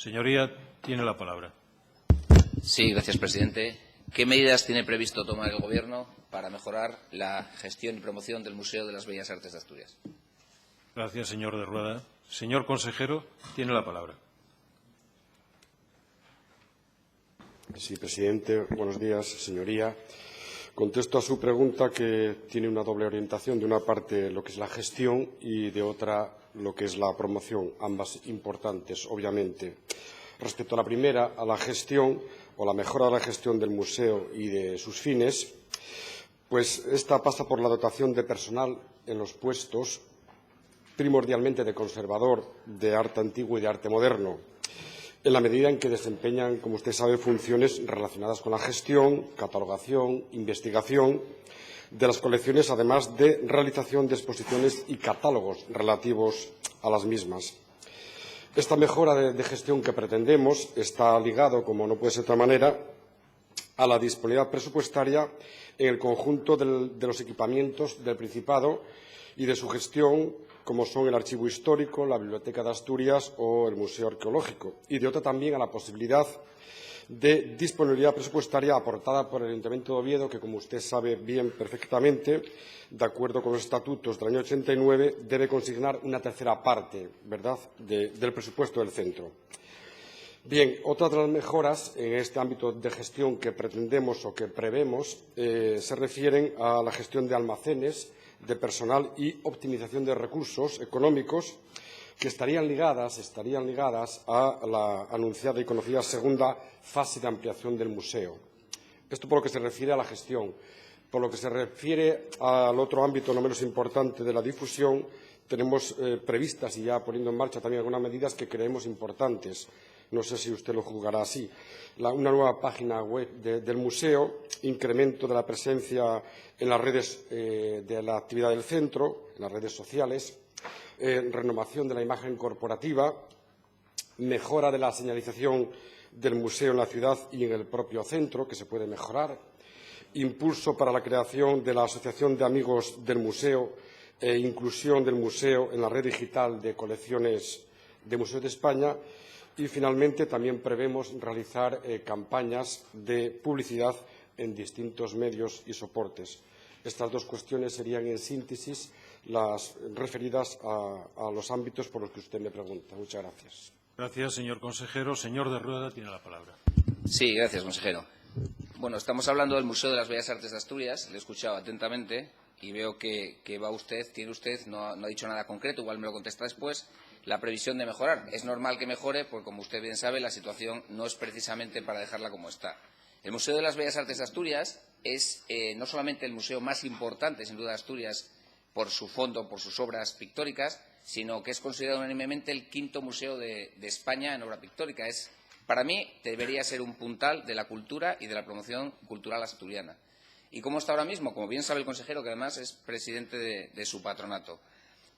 Señoría, tiene la palabra. Sí, gracias, presidente. ¿Qué medidas tiene previsto tomar el Gobierno para mejorar la gestión y promoción del Museo de las Bellas Artes de Asturias? Gracias, señor de Rueda. Señor consejero, tiene la palabra. Sí, presidente. Buenos días, señoría. Contesto a su pregunta, que tiene una doble orientación. De una parte, lo que es la gestión y, de otra, lo que es la promoción, ambas importantes, obviamente. Respecto a la primera, a la gestión o la mejora de la gestión del museo y de sus fines, pues esta pasa por la dotación de personal en los puestos, primordialmente de conservador, de arte antiguo y de arte moderno, en la medida en que desempeñan, como usted sabe, funciones relacionadas con la gestión, catalogación, investigación de las colecciones, además de realización de exposiciones y catálogos relativos a las mismas. Esta mejora de gestión que pretendemos está ligado, como no puede ser de otra manera, a la disponibilidad presupuestaria en el conjunto de los equipamientos del Principado y de su gestión, como son el Archivo Histórico, la Biblioteca de Asturias o el Museo Arqueológico, y de otra también a la posibilidad de disponibilidad presupuestaria aportada por el Ayuntamiento de Oviedo, que, como usted sabe bien perfectamente, de acuerdo con los estatutos del año 89, debe consignar una tercera parte, ¿verdad?, del presupuesto del centro. Bien, otra de las mejoras en este ámbito de gestión que pretendemos o que prevemos se refieren a la gestión de almacenes, de personal y optimización de recursos económicos, que estarían ligadas a la anunciada y conocida segunda fase de ampliación del museo. Esto por lo que se refiere a la gestión. Por lo que se refiere al otro ámbito no menos importante de la difusión, tenemos previstas y ya poniendo en marcha también algunas medidas que creemos importantes. No sé si usted lo juzgará así. Una nueva página web del museo, incremento de la presencia en las redes de la actividad del centro, en las redes sociales, renovación de la imagen corporativa, mejora de la señalización del museo en la ciudad y en el propio centro, que se puede mejorar, impulso para la creación de la Asociación de Amigos del Museo e inclusión del museo en la red digital de colecciones de Museos de España. Y, finalmente, también prevemos realizar campañas de publicidad en distintos medios y soportes. Estas dos cuestiones serían, en síntesis, las referidas a los ámbitos por los que usted me pregunta. Muchas gracias. Gracias, señor consejero. Señor de Rueda, tiene la palabra. Sí, gracias, consejero. Bueno, estamos hablando del Museo de las Bellas Artes de Asturias. Le he escuchado atentamente y veo que tiene usted, no ha dicho nada concreto, igual me lo contesta después, la previsión de mejorar. Es normal que mejore, porque, como usted bien sabe, la situación no es precisamente para dejarla como está. El Museo de las Bellas Artes de Asturias es no solamente el museo más importante, sin duda, de Asturias, por su fondo, por sus obras pictóricas, sino que es considerado unánimemente el quinto museo de España en obra pictórica. Para mí, debería ser un puntal de la cultura y de la promoción cultural asturiana. ¿Y cómo está ahora mismo? Como bien sabe el consejero, que además es presidente de su patronato.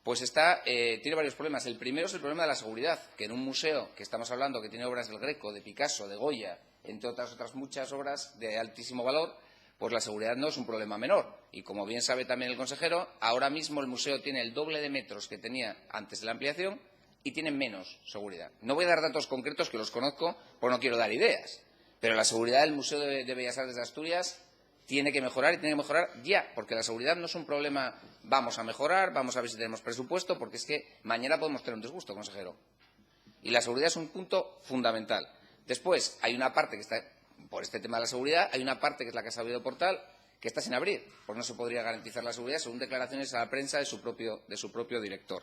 Pues tiene varios problemas. El primero es el problema de la seguridad, que en un museo que estamos hablando, que tiene obras del Greco, de Picasso, de Goya, entre otras muchas obras de altísimo valor, pues la seguridad no es un problema menor. Y, como bien sabe también el consejero, ahora mismo el museo tiene el doble de metros que tenía antes de la ampliación y tiene menos seguridad. No voy a dar datos concretos, que los conozco, porque no quiero dar ideas, pero la seguridad del Museo de Bellas Artes de Asturias tiene que mejorar, y tiene que mejorar ya, porque la seguridad no es un problema, vamos a mejorar, vamos a ver si tenemos presupuesto, porque es que mañana podemos tener un disgusto, consejero. Y la seguridad es un punto fundamental. Después, hay una parte que está, por este tema de la seguridad, hay una parte que es la Casa Oviedo Portal, que está sin abrir, pues no se podría garantizar la seguridad, según declaraciones a la prensa de su propio director.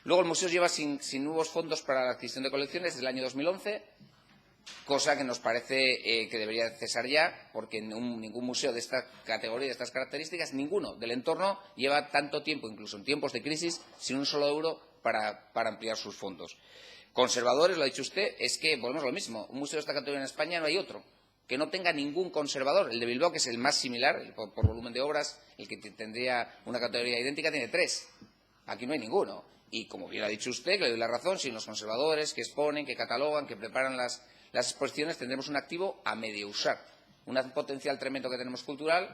Luego, el museo lleva sin nuevos fondos para la adquisición de colecciones desde el año 2011, cosa que nos parece que debería cesar ya, porque ningún museo de esta categoría, de estas características, ninguno del entorno, lleva tanto tiempo, incluso en tiempos de crisis, sin un solo euro para ampliar sus fondos. Conservadores, lo ha dicho usted, es que volvemos a lo mismo. Un museo de esta categoría en España no hay otro que no tenga ningún conservador. El de Bilbao, que es el más similar, por volumen de obras, el que tendría una categoría idéntica, tiene 3. Aquí no hay ninguno. Y, como bien ha dicho usted, que le doy la razón, sin los conservadores que exponen, que catalogan, que preparan las exposiciones, tendremos un activo a medio usar. Un potencial tremendo que tenemos cultural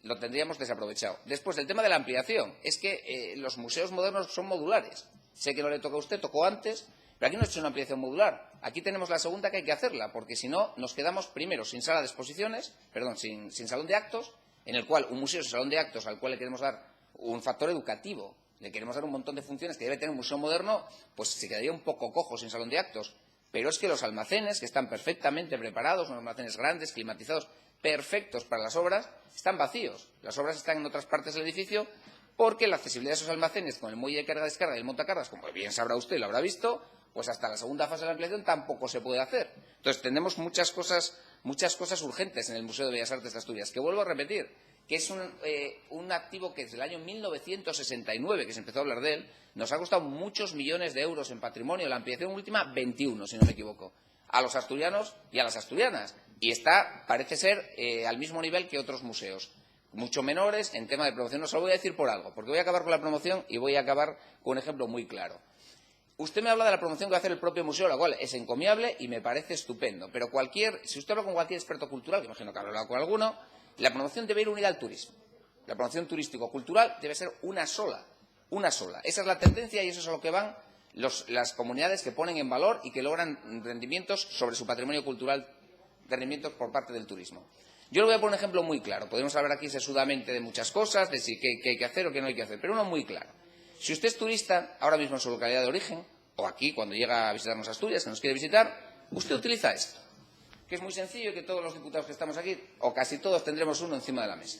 lo tendríamos desaprovechado. Después, el tema de la ampliación. Es que los museos modernos son modulares. Sé que no le toca a usted, tocó antes, pero aquí no es una ampliación modular. Aquí tenemos la segunda que hay que hacerla, porque si no nos quedamos primero sin sala de exposiciones, perdón, sin salón de actos, en el cual un museo es un salón de actos al cual le queremos dar un factor educativo, le queremos dar un montón de funciones que debe tener un museo moderno, pues se quedaría un poco cojo sin salón de actos. Pero es que los almacenes, que están perfectamente preparados, son almacenes grandes, climatizados, perfectos para las obras, están vacíos. Las obras están en otras partes del edificio porque la accesibilidad de esos almacenes con el muelle de carga-descarga y el montacargas, como bien sabrá usted, lo habrá visto, pues hasta la segunda fase de la ampliación tampoco se puede hacer. Entonces, tenemos muchas cosas urgentes en el Museo de Bellas Artes de Asturias, que vuelvo a repetir, que es un activo que desde el año 1969, que se empezó a hablar de él, nos ha costado muchos millones de euros en patrimonio, la ampliación última 21, si no me equivoco, a los asturianos y a las asturianas. Y está, parece ser, al mismo nivel que otros museos, mucho menores en tema de promoción. No se lo voy a decir por algo, porque voy a acabar con la promoción y voy a acabar con un ejemplo muy claro. Usted me habla de la promoción que va a hacer el propio museo, la cual es encomiable y me parece estupendo. Pero si usted habla con cualquier experto cultural, que imagino que habrá hablado con alguno, la promoción debe ir unida al turismo. La promoción turístico-cultural debe ser una sola. Una sola. Esa es la tendencia y eso es a lo que van las comunidades que ponen en valor y que logran rendimientos sobre su patrimonio cultural, rendimientos por parte del turismo. Yo le voy a poner un ejemplo muy claro. Podemos hablar aquí sesudamente de muchas cosas, de qué hay que hacer o qué no hay que hacer, pero uno muy claro. Si usted es turista, ahora mismo en su localidad de origen, o aquí cuando llega a visitarnos a Asturias, que nos quiere visitar, usted utiliza esto, que es muy sencillo y que todos los diputados que estamos aquí, o casi todos, tendremos uno encima de la mesa.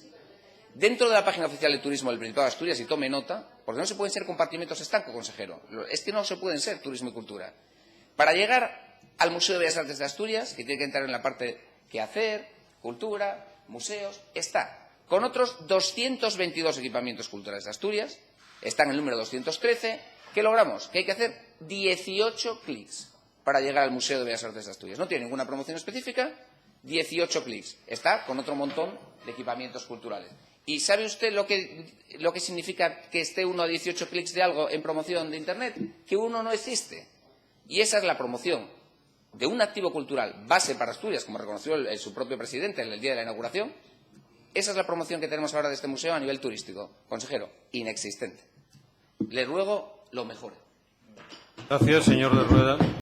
Dentro de la página oficial de turismo del Principado de Asturias, y tome nota, porque no se pueden ser compartimentos estancos, consejero. Es que no se pueden ser turismo y cultura. Para llegar al Museo de Bellas Artes de Asturias, que tiene que entrar en la parte qué hacer, cultura, museos, está con otros 222 equipamientos culturales de Asturias, está en el número 213. ¿Qué logramos? Que hay que hacer 18 clics para llegar al Museo de Bellas Artes de Asturias. No tiene ninguna promoción específica, 18 clics. Está con otro montón de equipamientos culturales. ¿Y sabe usted lo que significa que esté uno a 18 clics de algo en promoción de Internet? Que uno no existe. Y esa es la promoción de un activo cultural base para Asturias, como reconoció su propio presidente en el día de la inauguración. Esa es la promoción que tenemos ahora de este museo a nivel turístico. Consejero, inexistente. Le ruego lo mejore. Gracias, señor de Rueda.